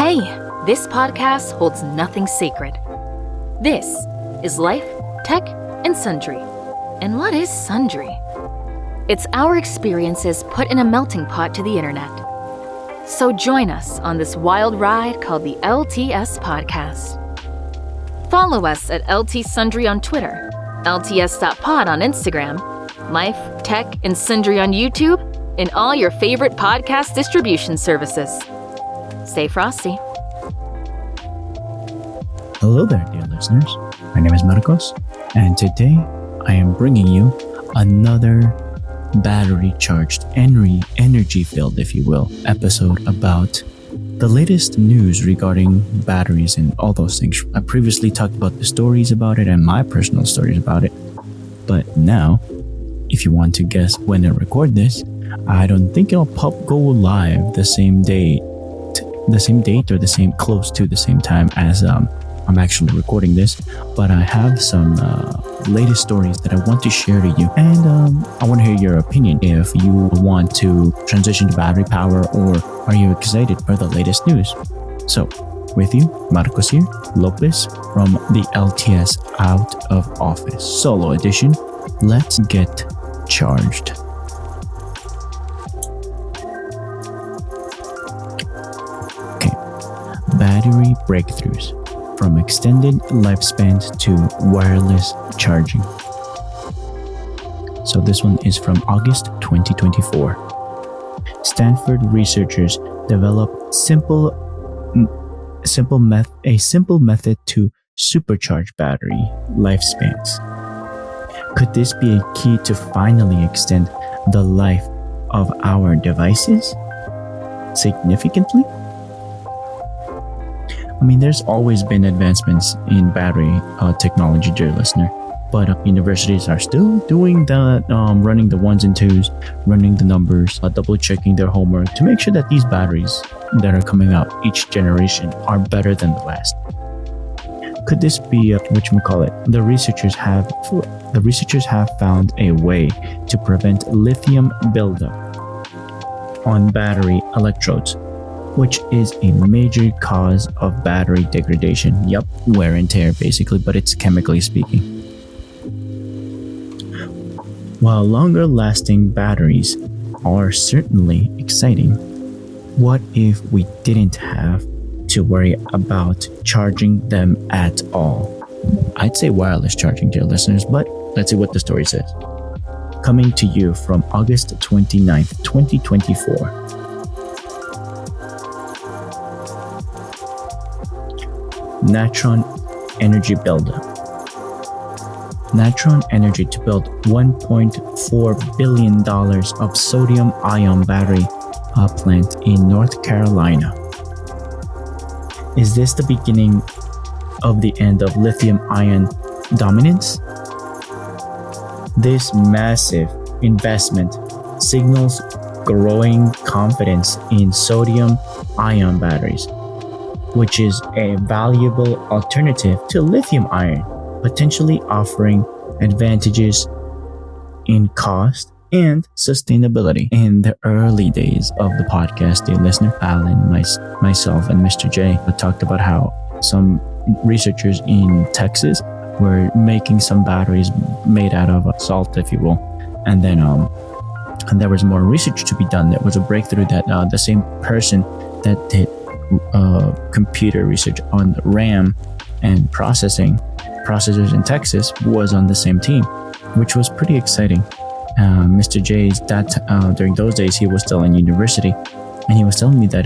Hey, this podcast holds nothing sacred. This is Life, Tech, and Sundry. And what is Sundry? It's our experiences put in a melting pot to the internet. So join us on this wild ride called the LTS Podcast. Follow us at LT Sundry on Twitter, LTS.pod on Instagram, Life, Tech, and Sundry on YouTube, and all your favorite podcast distribution services. Stay frosty. Hello there, dear listeners. My name is Marcos, and today I am bringing you another battery-charged, energy-filled, if you will, episode about the latest news regarding batteries and all those things. I previously talked about the stories about it and my personal stories about it, but now, if you want to guess when I record this, I don't think it'll go live the same date or close to the same time as I'm actually recording this, but I have some latest stories that I want to share to you, and I want to hear your opinion if you want to transition to battery power, or are you excited for the latest news. So with you, Marcos here, Lopez from the LTS Out of Office Solo Edition. Let's get charged. Battery breakthroughs, from extended lifespans to wireless charging. So this one is from August 2024. Stanford researchers developed a simple method to supercharge battery lifespans. Could this be a key to finally extend the life of our devices significantly? I mean, there's always been advancements in battery technology, dear listener, but universities are still doing that, running the ones and twos, running the numbers, double checking their homework to make sure that these batteries that are coming out each generation are better than the last. Could this be the researchers have found a way to prevent lithium buildup on battery electrodes, which is a major cause of battery degradation. Yup, wear and tear basically, but it's chemically speaking. While longer lasting batteries are certainly exciting, what if we didn't have to worry about charging them at all? I'd say wireless charging, dear listeners, but let's see what the story says. Coming to you from August 29th, 2024. Natron Energy buildup. Natron Energy to build $1.4 billion of sodium-ion battery plant in North Carolina. Is this the beginning of the end of lithium-ion dominance? This massive investment signals growing confidence in sodium-ion batteries, which is a valuable alternative to lithium ion, potentially offering advantages in cost and sustainability. In the early days of the podcast, dear listener, Alan, myself, and Mr. J talked about how some researchers in Texas were making some batteries made out of salt, if you will, and then and there was more research to be done. There was a breakthrough that the same person that did computer research on RAM and processors in Texas was on the same team, which was pretty exciting. Mr. J's during those days, he was still in university, and he was telling me that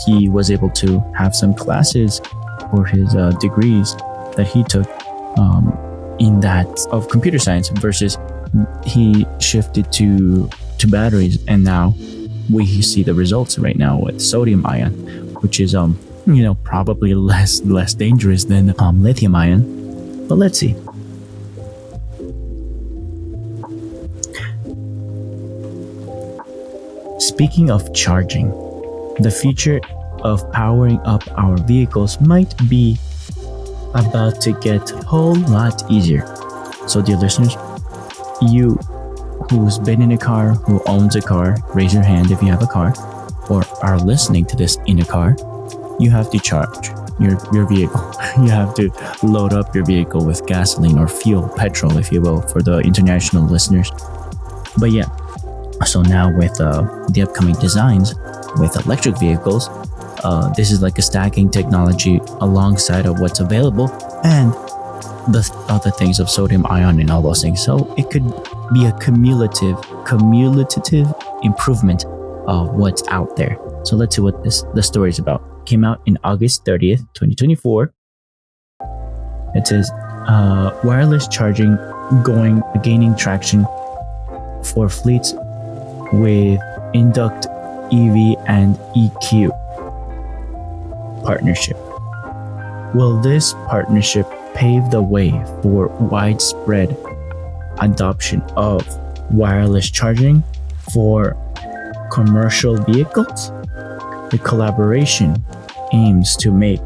he was able to have some classes for his degrees that he took in that of computer science, versus he shifted to batteries, and now we see the results right now with sodium ion, which is probably less dangerous than lithium ion, but let's see. Speaking of charging, the future of powering up our vehicles might be about to get a whole lot easier. So, dear listeners, you who's been in a car, who owns a car, raise your hand if you have a car, or are listening to this in a car. you have to charge your vehicle. You have to load up your vehicle with gasoline or fuel, petrol, if you will, for the international listeners. But yeah, so now with the upcoming designs with electric vehicles, this is like a stacking technology alongside of what's available and the other things of sodium ion and all those things. So it could be a cumulative improvement of what's out there. So let's see what the story is about. Came out in August 30th, 2024. It says wireless charging gaining traction for fleets with induct EV and EQ partnership. Will this partnership pave the way for widespread adoption of wireless charging for commercial vehicles? The collaboration aims to make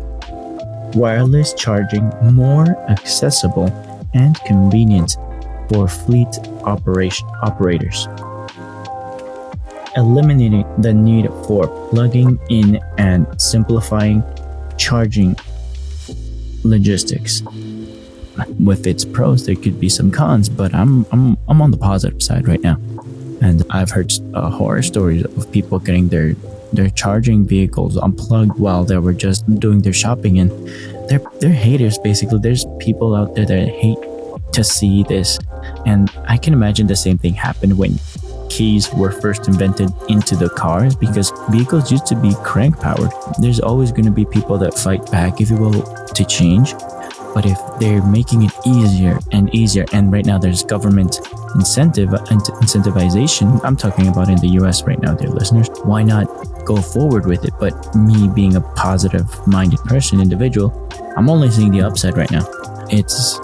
wireless charging more accessible and convenient for fleet operators, eliminating the need for plugging in and simplifying charging logistics. With its pros, there could be some cons, but I'm on the positive side right now. And I've heard horror stories of people getting their charging vehicles unplugged while they were just doing their shopping, and they're haters basically. There's people out there that hate to see this, and I can imagine the same thing happened when keys were first invented into the cars, because vehicles used to be crank powered. There's always going to be people that fight back, if you will, to change. But if they're making it easier and easier, and right now there's government incentivization, I'm talking about in the US right now, dear listeners, why not go forward with it? But me being a positive minded individual, I'm only seeing the upside right now. It's,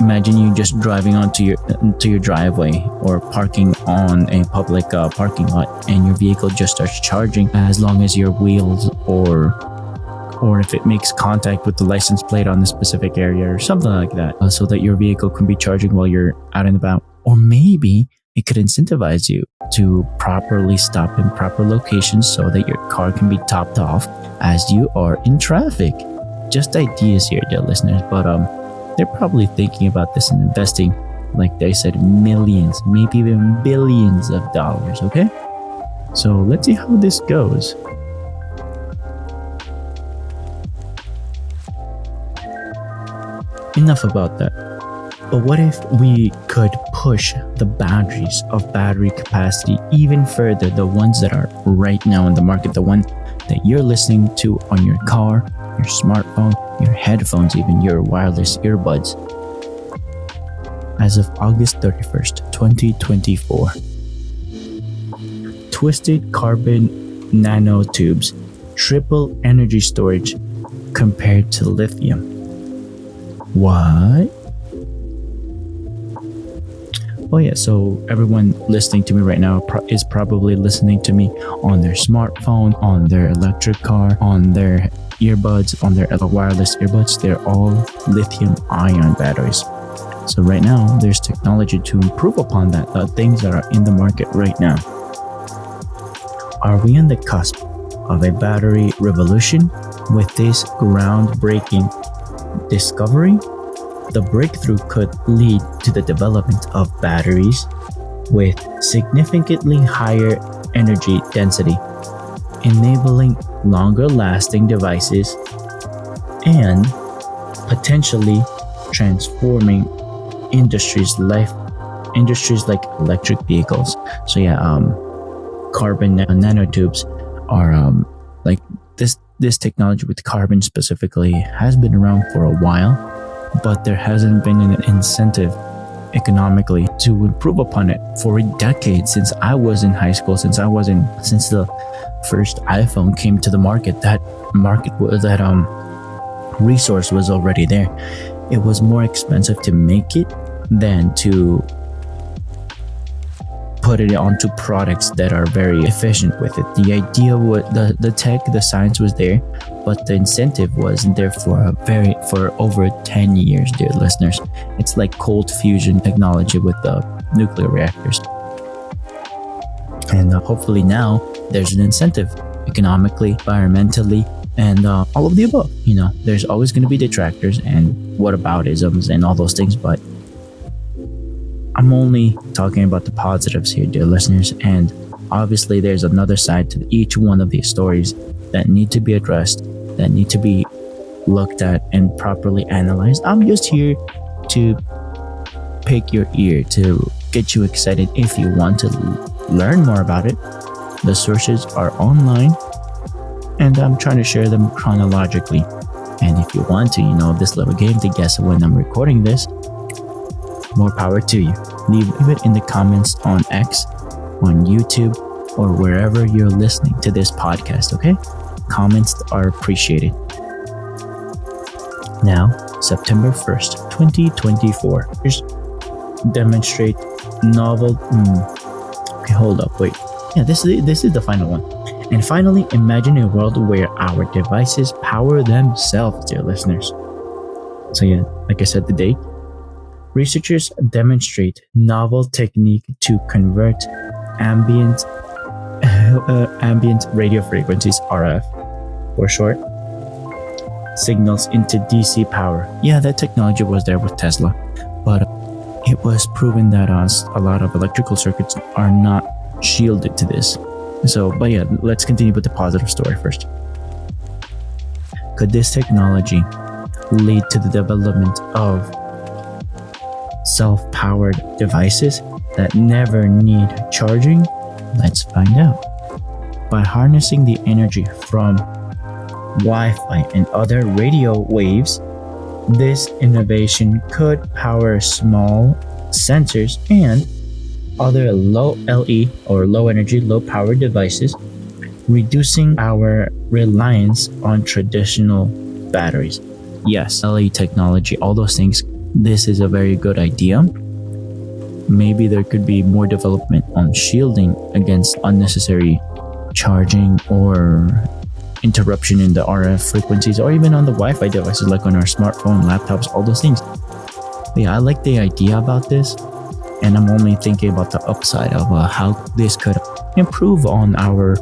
imagine you just driving onto your driveway or parking on a public parking lot, and your vehicle just starts charging as long as your wheels or if it makes contact with the license plate on the specific area or something like that, so that your vehicle can be charging while you're out and about. Or maybe it could incentivize you to properly stop in proper locations so that your car can be topped off as you are in traffic. Just ideas here, dear listeners, but they're probably thinking about this and investing, like they said, millions, maybe even billions of dollars, okay? So let's see how this goes. Enough about that. But what if we could push the boundaries of battery capacity even further, the ones that are right now in the market, the one that you're listening to on your car, your smartphone, your headphones, even your wireless earbuds. As of August 31st, 2024, twisted carbon nanotubes, triple energy storage compared to lithium. What? Oh yeah, so everyone listening to me right now is probably listening to me on their smartphone, on their electric car, on their earbuds, on their wireless earbuds. They're all lithium-ion batteries. So right now, there's technology to improve upon that, things that are in the market right now. Are we on the cusp of a battery revolution with this groundbreaking discovery? The breakthrough could lead to the development of batteries with significantly higher energy density, enabling longer-lasting devices and potentially transforming industries like electric vehicles. So yeah, carbon nanotubes are like this technology with carbon specifically has been around for a while, but there hasn't been an incentive economically to improve upon it for decades. Since I was in high school, since the first iPhone came to the market, that resource was already there. It was more expensive to make it than to put it onto products that are very efficient with it. The idea was the tech, the science was there, but the incentive wasn't there for over 10 years, dear listeners. It's like cold fusion technology with the nuclear reactors. And hopefully now there's an incentive economically, environmentally, and all of the above. There's always going to be detractors and whataboutisms and all those things, but I'm only talking about the positives here, dear listeners. And obviously, there's another side to each one of these stories that need to be addressed, that need to be looked at and properly analyzed. I'm just here to pick your ear, to get you excited if you want to learn more about it. The sources are online, and I'm trying to share them chronologically. And if you want to, this little game to guess when I'm recording this, more power to you. Leave it in the comments on X, on YouTube, or wherever you're listening to this podcast, okay? Comments are appreciated. Now, September 1st, 2024. Here's demonstrate novel... Okay, hold up, wait. Yeah, this is the final one. And finally, imagine a world where our devices power themselves, dear listeners. So yeah, like I said, the date. Researchers demonstrate novel technique to convert ambient radio frequencies, RF for short, signals into DC power. Yeah, that technology was there with Tesla, but it was proven that a lot of electrical circuits are not shielded to this. So, but yeah, let's continue with the positive story first. Could this technology lead to the development of self-powered devices that never need charging? Let's find out. By harnessing the energy from Wi-Fi and other radio waves, this innovation could power small sensors and other low LE or low energy, low power devices, reducing our reliance on traditional batteries. Yes, LE technology, all those things, this is a very good idea. Maybe there could be more development on shielding against unnecessary charging or interruption in the RF frequencies, or even on the Wi-Fi devices like on our smartphone, laptops, all those things. But yeah, I like the idea about this, and I'm only thinking about the upside of how this could improve on our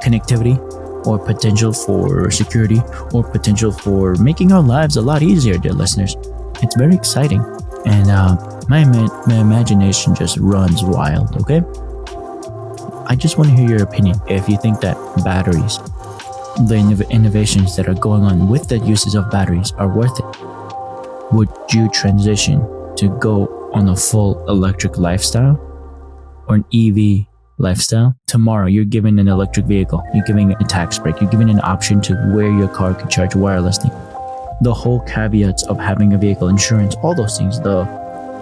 connectivity, or potential for security, or potential for making our lives a lot easier, dear listeners. It's very exciting, and my imagination just runs wild. Okay, I just want to hear your opinion. If you think that batteries, the innovations that are going on with the uses of batteries are worth it, would you transition to go on a full electric lifestyle or an EV lifestyle? Tomorrow, you're given an electric vehicle, you're giving a tax break, you're given an option to where your car can charge wirelessly. The whole caveats of having a vehicle, insurance, all those things, the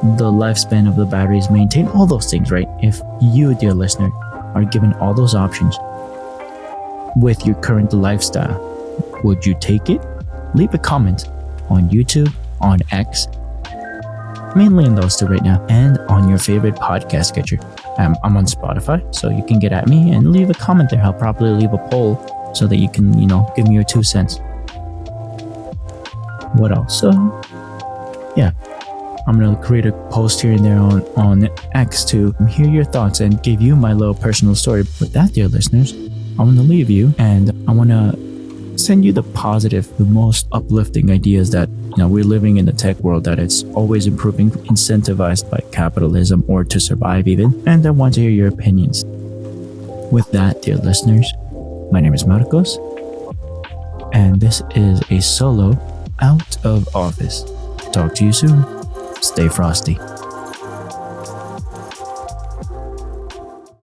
lifespan of the batteries, maintain all those things, right? If you, dear listener, are given all those options with your current lifestyle, would you take it? Leave a comment on YouTube, on X, mainly on those two right now, and on your favorite podcast catcher. I'm on Spotify, so you can get at me and leave a comment there. I'll probably leave a poll so that you can, give me your 2 cents. What else? Yeah, I'm gonna create a post here and there on X to hear your thoughts and give you my little personal story. With that, dear listeners, I want to leave you, and I want to send you the positive, the most uplifting ideas that we're living in the tech world, that it's always improving, incentivized by capitalism or to survive even. And I want to hear your opinions. With that, dear listeners, my name is Marcos, and this is a solo out of office. Talk to you soon. Stay frosty.